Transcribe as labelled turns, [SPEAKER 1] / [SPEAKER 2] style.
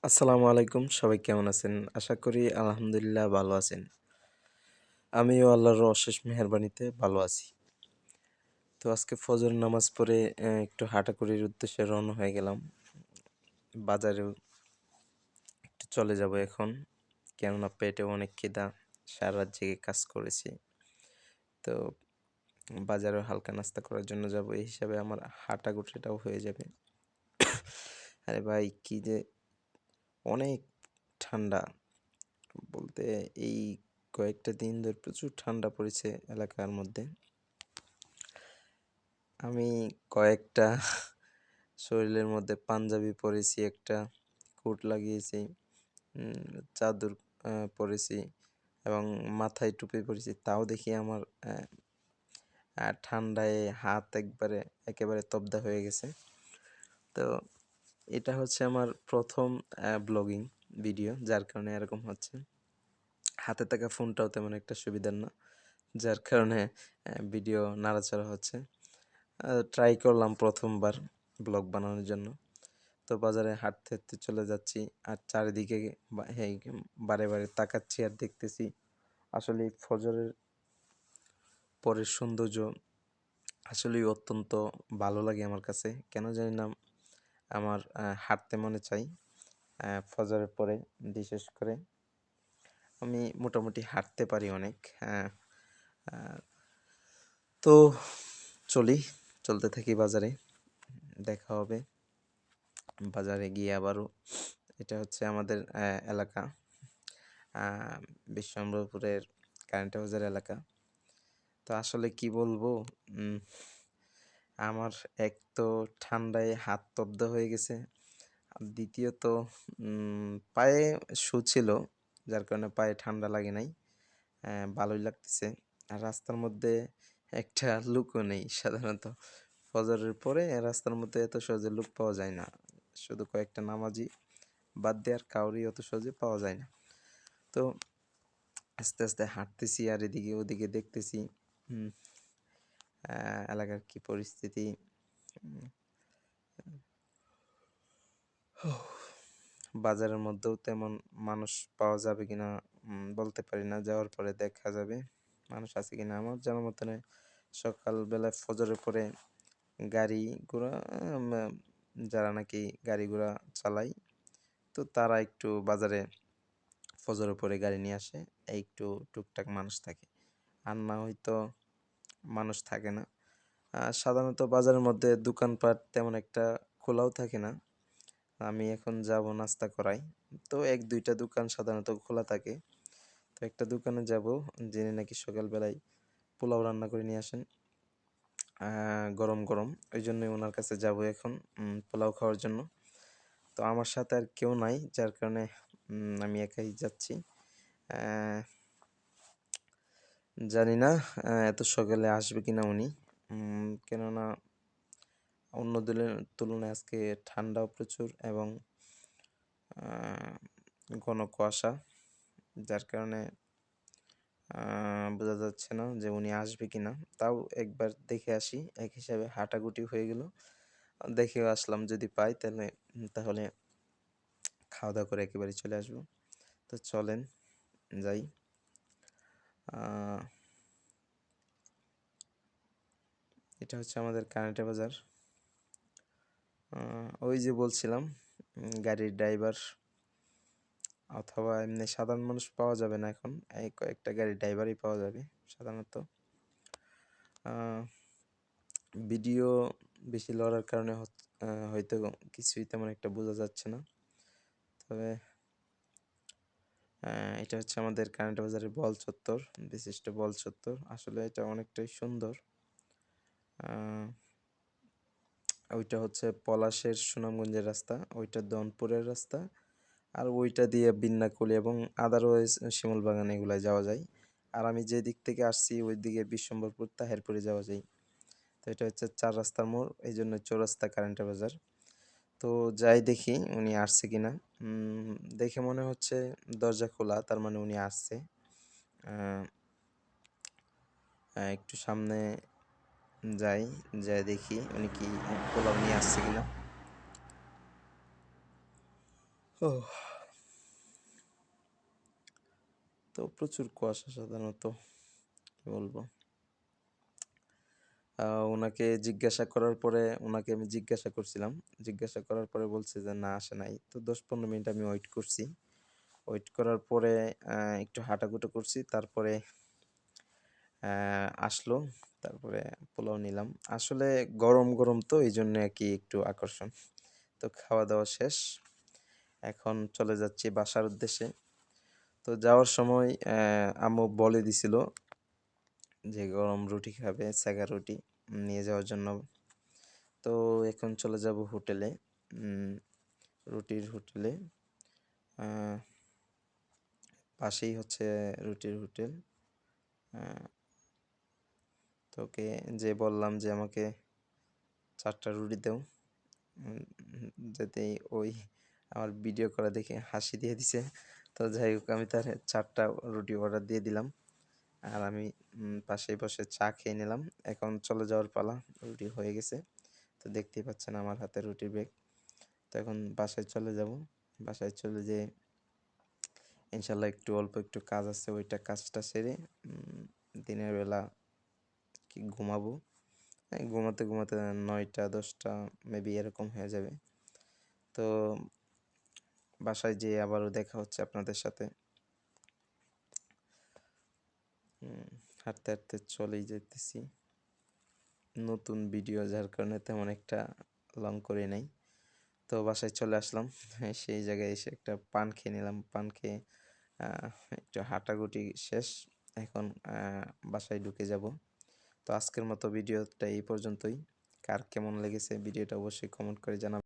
[SPEAKER 1] আসসালামু আলাইকুম। সবাই কেমন আছেন? আশা করি আলহামদুলিল্লাহ ভালো আছেন। আমিও আল্লাহর অশেষ মেহেরবানিতে ভালো আছি। তো আজকে ফজর নামাজ পড়ে একটু হাঁটাহাঁটির উদ্দেশ্যে রওনা হয়ে গেলাম। বাজারেও একটু চলে যাব এখন। কেননা পেটে অনেক খিদা। সারারাত জেগে কাজ করেছি। তো বাজারেও হালকা নাস্তা করার জন্য যাব। এই হিসাবে আমার হাঁটাগুটিটাও হয়ে যাবে। আরে ভাই কি যে অনেক ঠান্ডা। বলতে এই কয়েকটা দিন ধরে প্রচুর ঠান্ডা পড়েছে এলাকার মধ্যে। আমি কয়েকটা শরীরের মধ্যে পাঞ্জাবি পরেছি, একটা কোট লাগিয়েছি, চাদর পরেছি এবং মাথায় টুপি পরেছি। তাও দেখি আমার ঠান্ডায় হাত একেবারে তবদা হয়ে গেছে। তো এটা হচ্ছে আমার প্রথম ব্লগিং ভিডিও, যার কারণে এরকম হচ্ছে। হাতে থাকা ফোনটাও তেমন একটা সুবিধার না, যার কারণে ভিডিও নাড়াচাড়া হচ্ছে। ট্রাই করলাম প্রথমবার ব্লগ বানানোর জন্য। তো বাজারে হাঁটতে হাঁটতে চলে যাচ্ছি, আর চারিদিকে বারে বারে তাকাচ্ছি আর দেখতেছি আসলে ফজরের পরের সৌন্দর্য আসলেই অত্যন্ত ভালো লাগে আমার কাছে। কেন জানি না আমার হাঁটতে মনে চাই ফজরের পরে। বিশেষ করে আমি মোটামুটি হাঁটতে পারি অনেক। আহ, তো চলতে থাকি বাজারে। দেখা হবে বাজারে গিয়ে আবারও। এটা হচ্ছে আমাদের এলাকা, বিশ্বম্বরপুরের কারেন্ট হাউসের এলাকা। তো আসলে কি বলবো, উম, আমার এক তো ঠান্ডায় হাত তব্দ হয়ে গেছে, আর দ্বিতীয়ত পায়ে শু ছিল, যার কারণে পায়ে ঠান্ডা লাগে নাই। ভালোই লাগতেছে। আর রাস্তার মধ্যে একটা লুকও নেই। সাধারণত ফজরের পরে রাস্তার মধ্যে এত সহজে লুক পাওয়া যায় না। শুধু কয়েকটা নামাজি বাদ দিয়ে আর কাউরি অত সহজে পাওয়া যায় না। তো আস্তে আস্তে হাঁটতেছি আর এদিকে ওদিকে দেখতেছি হুম, এলাকার কি পরিস্থিতি। উম, বাজারের মধ্যেও তেমন মানুষ পাওয়া যাবে কিনা বলতে পারি না, যাওয়ার পরে দেখা যাবে মানুষ আছে কিনা। আমার জানার মতনে সকালবেলা ফজরের পরে গাড়ি ঘোড়া, যারা নাকি গাড়ি ঘোড়া চালায়, তো তারা একটু বাজারে ফজরের পরে গাড়ি নিয়ে আসে। এই একটু টুকটাক মানুষ থাকে, আর না হয়তো মানুষ থাকে না। সাধারণত বাজারের মধ্যে দোকানপাট তেমন একটা খোলাও থাকে না। আমি এখন যাব নাস্তা করাই, তো এক দুইটা দোকান সাধারণত খোলা থাকে। তো একটা দোকানে যাব, যিনি নাকি সকালবেলায় পোলাও রান্না করে নিয়ে আসেন গরম গরম। ওই জন্যই ওনার কাছে যাব এখন পোলাও খাওয়ার জন্য। তো আমার সাথে আর কেউ নাই, যার কারণে আমি একাই যাচ্ছি। আহ, জানি না এত সকালে আসবে কিনা উনি। কেননা অন্য দিনের তুলনায় আজকে ঠান্ডাও প্রচুর এবং আহ, ঘন কুয়াশা, যার কারণে বোঝা যাচ্ছে না যে উনি আসবে কিনা। তাও একবার দেখে আসি, এক হিসাবে হাঁটাগুটি হয়ে গেল। দেখেও আসলাম, যদি পাই তাহলে খাওয়া দাওয়া করে একেবারে চলে আসবো। তো চলেন যাই। আহ, এটা হচ্ছে আমাদের কারেন্টে বাজার। ওই যে বলছিলাম, গাড়ির ড্রাইভার অথবা এমনি সাধারণ মানুষ পাওয়া যাবে না এখন। এই কয়েকটা গাড়ির ড্রাইভারই পাওয়া যাবে সাধারণত। আহ, ভিডিও বেশি লড়ার কারণে হয়তো কিছুই তেমন একটা বোঝা যাচ্ছে না। তবে এটা হচ্ছে আমাদের কারেন্ট বাজারের বল চত্বর, বিশিষ্ট বল চত্বর। আসলে এটা অনেকটাই সুন্দর। আহ, ওইটা হচ্ছে পলাশের সুনামগঞ্জের রাস্তা, ওইটা দনপুরের রাস্তা, আর ওইটা দিয়ে বিন্নাকুলি এবং আদারওয়াইজ শিমুল বাগান এগুলায় যাওয়া যায়। আর আমি যে দিক থেকে আসছি ওই দিকে বিশ্বম্বরপুর তাহেরপুরে যাওয়া যায়। তো এটা হচ্ছে চার রাস্তার মোড়, এই জন্য চৌরাস্তা কারেন্টের বাজার। তো যাই দেখি উনি আসছে কিনা। দেখে মনে হচ্ছে দরজা খোলা, তার মানে উনি আসছে। আহ, একটু সামনে যাই, যাই দেখি উনি কি পোলাও নিয়ে আসছে কিনা। ওহ, তো প্রচুর কুয়াশা সাধারণত, কি বলবো। ওনাকে জিজ্ঞাসা করার পরে, ওনাকে আমি জিজ্ঞাসা করছিলাম, জিজ্ঞাসা করার পরে বলছে যে না আসে নাই। তো 10-15 মিনিট আমি ওয়েট করছি। ওয়েট করার পরে একটু হাঁটাগুটো করছি, তারপরে আসলো। তারপরে পোলাও নিলাম। আসলে গরম গরম তো এই জন্য আর কি একটু আকর্ষণ। তো খাওয়া দাওয়া শেষ, এখন চলে যাচ্ছি বাসার উদ্দেশ্যে। তো যাওয়ার সময় আম্মু বলে দিছিল যে গরম রুটি খাবে, সেকা রুটি নিয়ে যাওয়ার জন্য। তো এখন চলে যাব হোটেলে, রুটির হোটেলে। আহ, পাশেই হচ্ছে রুটির হোটেল। আহ, তোকে যে বললাম যে আমাকে 4টা রুটি দাও, উম, যাতে ওই আমার ভিডিও করা দেখে হাসি দিয়ে দিছে। তো যাই হোক, আমি তার 4টা রুটি অর্ডার দিয়ে দিলাম, আর আমি পাশেই বসে চা খেয়ে নিলাম। এখন চলে যাওয়ার পালা, রুটি হয়ে গেছে। তো দেখতেই পাচ্ছেন আমার হাতে রুটির ব্রেক। তো এখন বাসায় চলে যাব। বাসায় চলে যেয়ে ইনশাল্লাহ একটু অল্প একটু কাজ আছে, ওইটা কাজটা সেরে দিনের বেলা কি ঘুমাবো। ঘুমাতে ঘুমাতে 9টা 10টা মেবি এরকম হয়ে যাবে। তো বাসায় যেয়ে আবারও দেখা হচ্ছে আপনাদের সাথে। হাঁটতে হাঁটতে চলেই যেতেছি। নতুন ভিডিও, যার কারণে তেমন একটা লং করে নাই। তো বাসায় চলে আসলাম। সেই জায়গায় এসে একটা পান খেয়ে নিলাম। পান খেয়ে একটু হাঁটাগুটি শেষ। এখন বাসায় ঢুকে যাব। তো আজকের মতো ভিডিওটা এই পর্যন্তই। কার কেমন লেগেছে ভিডিওটা অবশ্যই কমেন্ট করে জানাবেন।